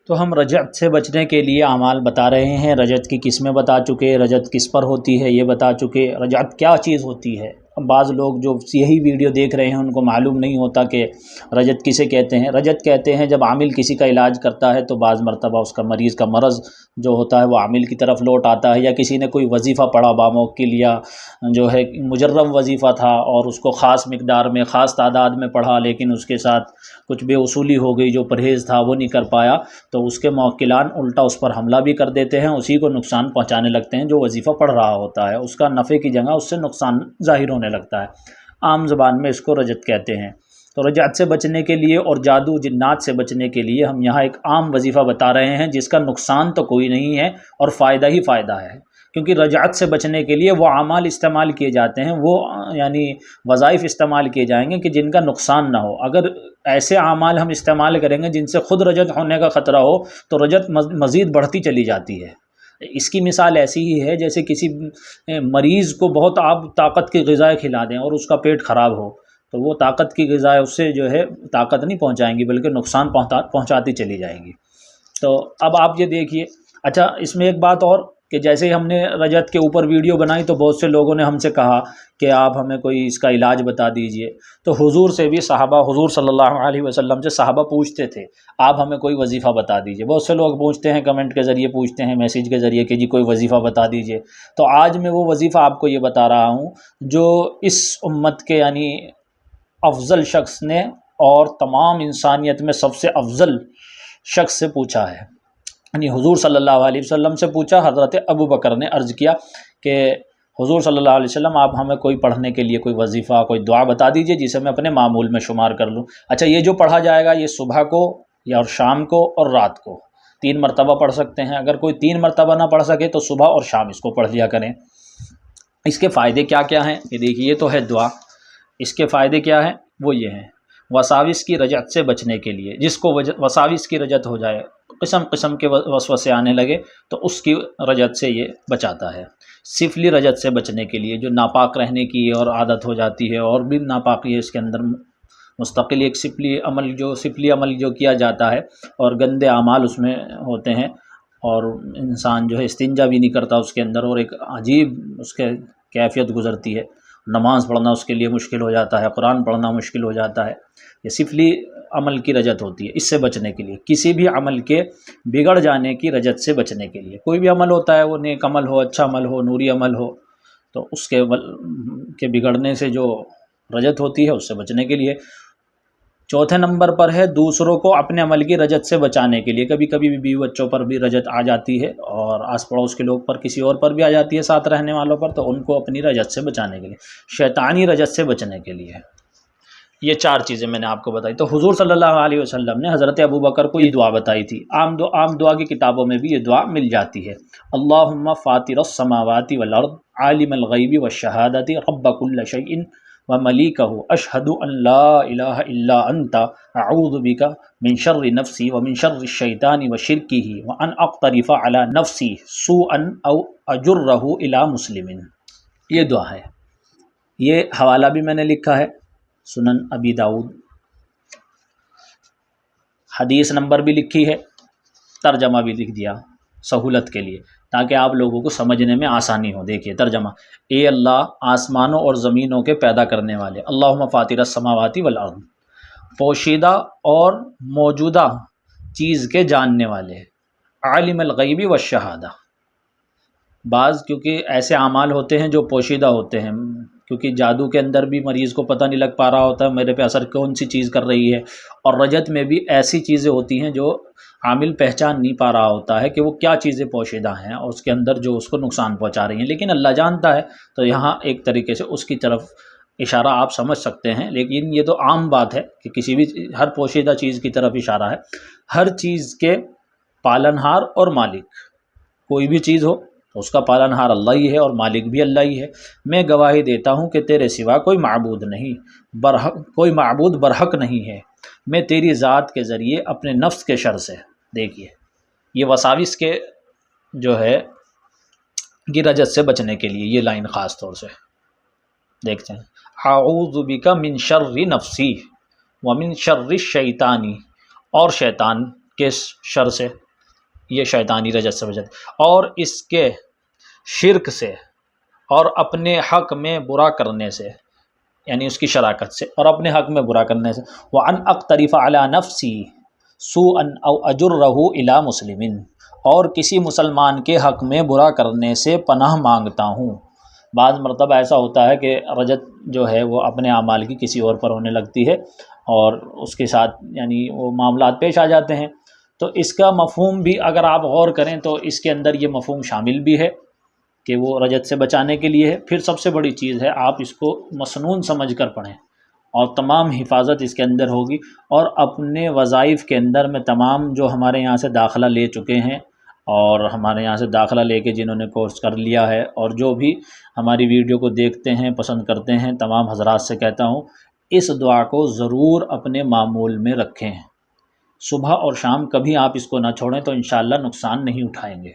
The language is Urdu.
تو ہم رجعت سے بچنے کے لیے اعمال بتا رہے ہیں۔ رجعت کی قسمیں بتا چکے، رجعت کس پر ہوتی ہے یہ بتا چکے، رجعت کیا چیز ہوتی ہے۔ اب بعض لوگ جو یہی ویڈیو دیکھ رہے ہیں ان کو معلوم نہیں ہوتا کہ رجعت کسے کہتے ہیں۔ رجعت کہتے ہیں جب عامل کسی کا علاج کرتا ہے تو بعض مرتبہ اس کا مریض کا مرض جو ہوتا ہے وہ عامل کی طرف لوٹ آتا ہے، یا کسی نے کوئی وظیفہ پڑھا باموقع لیا جو ہے مجرب وظیفہ تھا اور اس کو خاص مقدار میں خاص تعداد میں پڑھا، لیکن اس کے ساتھ کچھ بے اصولی ہو گئی، جو پرہیز تھا وہ نہیں کر پایا، تو اس کے موکلان الٹا اس پر حملہ بھی کر دیتے ہیں، اسی کو نقصان پہنچانے لگتے ہیں جو وظیفہ پڑھ رہا ہوتا ہے، اس کا نفع کی جگہ اس سے نقصان ظاہر ہونے لگتا ہے۔ عام زبان میں اس کو رجعت کہتے ہیں۔ تو رجعت سے بچنے کے لیے اور جادو جنات سے بچنے کے لیے ہم یہاں ایک عام وظیفہ بتا رہے ہیں جس کا نقصان تو کوئی نہیں ہے اور فائدہ ہی فائدہ ہے، کیونکہ رجعت سے بچنے کے لیے وہ اعمال استعمال کیے جاتے ہیں، وہ یعنی وظائف استعمال کیے جائیں گے کہ جن کا نقصان نہ ہو۔ اگر ایسے اعمال ہم استعمال کریں گے جن سے خود رجعت ہونے کا خطرہ ہو تو رجعت مزید بڑھتی چلی جاتی ہے۔ اس کی مثال ایسی ہی ہے جیسے کسی مریض کو بہت آپ طاقت کی غذائیں کھلا دیں اور اس کا پیٹ خراب ہو، تو وہ طاقت کی غذائیں اس سے جو ہے طاقت نہیں پہنچائیں گی بلکہ نقصان پہنچاتی چلی جائیں گی۔ تو اب آپ یہ دیکھیے، اچھا اس میں ایک بات اور کہ جیسے ہم نے رجعت کے اوپر ویڈیو بنائی تو بہت سے لوگوں نے ہم سے کہا کہ آپ ہمیں کوئی اس کا علاج بتا دیجئے، تو حضور سے بھی صحابہ، حضور صلی اللہ علیہ وسلم سے صحابہ پوچھتے تھے آپ ہمیں کوئی وظیفہ بتا دیجئے۔ بہت سے لوگ پوچھتے ہیں، کمنٹ کے ذریعے پوچھتے ہیں، میسیج کے ذریعے کہ جی کوئی وظیفہ بتا دیجئے۔ تو آج میں وہ وظیفہ آپ کو یہ بتا رہا ہوں جو اس امت کے یعنی افضل شخص نے اور تمام انسانیت میں سب سے افضل شخص سے پوچھا ہے، یعنی حضور صلی اللہ علیہ وسلم سے پوچھا۔ حضرت ابو بکر نے عرض کیا کہ حضور صلی اللہ علیہ وسلم آپ ہمیں کوئی پڑھنے کے لیے کوئی وظیفہ، کوئی دعا بتا دیجئے جسے میں اپنے معمول میں شمار کر لوں۔ اچھا یہ جو پڑھا جائے گا یہ صبح کو یا شام کو اور رات کو 3 مرتبہ پڑھ سکتے ہیں۔ اگر کوئی 3 مرتبہ نہ پڑھ سکے تو صبح اور شام اس کو پڑھ لیا کریں۔ اس کے فائدے کیا کیا ہیں یہ دیکھیے، یہ تو ہے دعا، اس کے فائدے کیا ہیں وہ یہ ہیں۔ وساوس کی رجعت سے بچنے کے لیے، جس کو وساوس کی رجعت ہو جائے، قسم قسم کے وسوسے آنے لگے تو اس کی رجعت سے یہ بچاتا ہے۔ سفلی رجعت سے بچنے کے لیے، جو ناپاک رہنے کی اور عادت ہو جاتی ہے اور بھی ناپاکی ہے اس کے اندر، مستقل ایک سفلی عمل جو کیا جاتا ہے اور گندے اعمال اس میں ہوتے ہیں اور انسان جو ہے استنجا بھی نہیں کرتا اس کے اندر، اور ایک عجیب اس کے کیفیت گزرتی ہے، نماز پڑھنا اس کے لیے مشکل ہو جاتا ہے، قرآن پڑھنا مشکل ہو جاتا ہے۔ یہ سفلی عمل کی رجعت ہوتی ہے۔ اس سے بچنے کے لیے، کسی بھی عمل کے بگڑ جانے کی رجعت سے بچنے کے لیے، کوئی بھی عمل ہوتا ہے وہ نیک عمل ہو، اچھا عمل ہو، نوری عمل ہو، تو اس کے بگڑنے سے جو رجعت ہوتی ہے اس سے بچنے کے لیے۔ چوتھے نمبر پر ہے دوسروں کو اپنے عمل کی رجعت سے بچانے کے لیے۔ کبھی کبھی بیوی بچوں پر بھی رجعت آ جاتی ہے اور آس پڑوس کے لوگ پر، کسی اور پر بھی آ جاتی ہے ساتھ رہنے والوں پر، تو ان کو اپنی رجعت سے بچانے کے لیے، شیطانی رجعت سے بچنے کے لیے۔ یہ 4 چیزیں میں نے آپ کو بتائی۔ تو حضور صلی اللہ علیہ وسلم نے حضرت ابو بکر کو یہ دعا بتائی تھی۔ عام دعا کی کتابوں میں بھی یہ دعا مل جاتی ہے۔ اللہم فاطر السماوات والارض عالم الغیب والشہادۃ رب کل شیء وملیکہ اشہد ان لا الہ الا انت اعوذ بک من شر نفسی ومن شر الشیطان وشرکہ وان اقترف علی نفسی سوءا او اجرہ الی مسلم۔ یہ دعا ہے، یہ حوالہ بھی میں نے لکھا ہے، سنن ابی داؤد، حدیث نمبر بھی لکھی ہے، ترجمہ بھی لکھ دیا سہولت کے لیے تاکہ آپ لوگوں کو سمجھنے میں آسانی ہو۔ دیکھیے ترجمہ: اے اللہ آسمانوں اور زمینوں کے پیدا کرنے والے، اللہم فاطر السماوات والارض، پوشیدہ اور موجودہ چیز کے جاننے والے، عالم الغیب والشہادہ۔ بعض کیونکہ ایسے اعمال ہوتے ہیں جو پوشیدہ ہوتے ہیں، کیونکہ جادو کے اندر بھی مریض کو پتہ نہیں لگ پا رہا ہوتا ہے میرے پہ اثر کون سی چیز کر رہی ہے، اور رجعت میں بھی ایسی چیزیں ہوتی ہیں جو عامل پہچان نہیں پا رہا ہوتا ہے کہ وہ کیا چیزیں پوشیدہ ہیں اور اس کے اندر جو اس کو نقصان پہنچا رہی ہیں، لیکن اللہ جانتا ہے۔ تو یہاں ایک طریقے سے اس کی طرف اشارہ آپ سمجھ سکتے ہیں، لیکن یہ تو عام بات ہے کہ کسی بھی ہر پوشیدہ چیز کی طرف اشارہ ہے۔ ہر چیز کے پالنہار اور مالک، کوئی بھی چیز ہو اس کا پالنہار اللہ ہی ہے اور مالک بھی اللہ ہی ہے۔ میں گواہی دیتا ہوں کہ تیرے سوا کوئی معبود برحق نہیں ہے، میں تیری ذات کے ذریعے اپنے نفس کے شر سے۔ دیکھیے یہ وساوس کے جو ہے کی رجعت سے بچنے کے لیے یہ لائن خاص طور سے دیکھتے ہیں: اعوذ بک من شر نفسی ومن شر الشیطان، اور شیطان کے شر سے، یہ شیطانی رجت سے بچت، اور اس کے شرک سے، اور اپنے حق میں برا کرنے سے، یعنی اس کی شراکت سے اور اپنے حق میں برا کرنے سے، وَأَنْ أَقْتَرِفَ عَلَى نَفْسِي سُوءًا أَوْ أَجُرَّهُ إِلَى مُسْلِمٍ، اور کسی مسلمان کے حق میں برا کرنے سے پناہ مانگتا ہوں۔ بعض مرتبہ ایسا ہوتا ہے کہ رجت جو ہے وہ اپنے اعمال کی کسی اور پر ہونے لگتی ہے اور اس کے ساتھ یعنی وہ معاملات پیش آ جاتے ہیں، تو اس کا مفہوم بھی اگر آپ غور کریں تو اس کے اندر یہ مفہوم شامل بھی ہے کہ وہ رجت سے بچانے کے لیے ہے۔ پھر سب سے بڑی چیز ہے آپ اس کو مسنون سمجھ کر پڑھیں اور تمام حفاظت اس کے اندر ہوگی، اور اپنے وظائف کے اندر میں تمام جو ہمارے یہاں سے داخلہ لے چکے ہیں اور ہمارے یہاں سے داخلہ لے کے جنہوں نے کورس کر لیا ہے اور جو بھی ہماری ویڈیو کو دیکھتے ہیں پسند کرتے ہیں، تمام حضرات سے کہتا ہوں اس دعا کو ضرور اپنے معمول میں رکھیں، صبح اور شام کبھی آپ اس کو نہ چھوڑیں تو انشاءاللہ نقصان نہیں اٹھائیں گے۔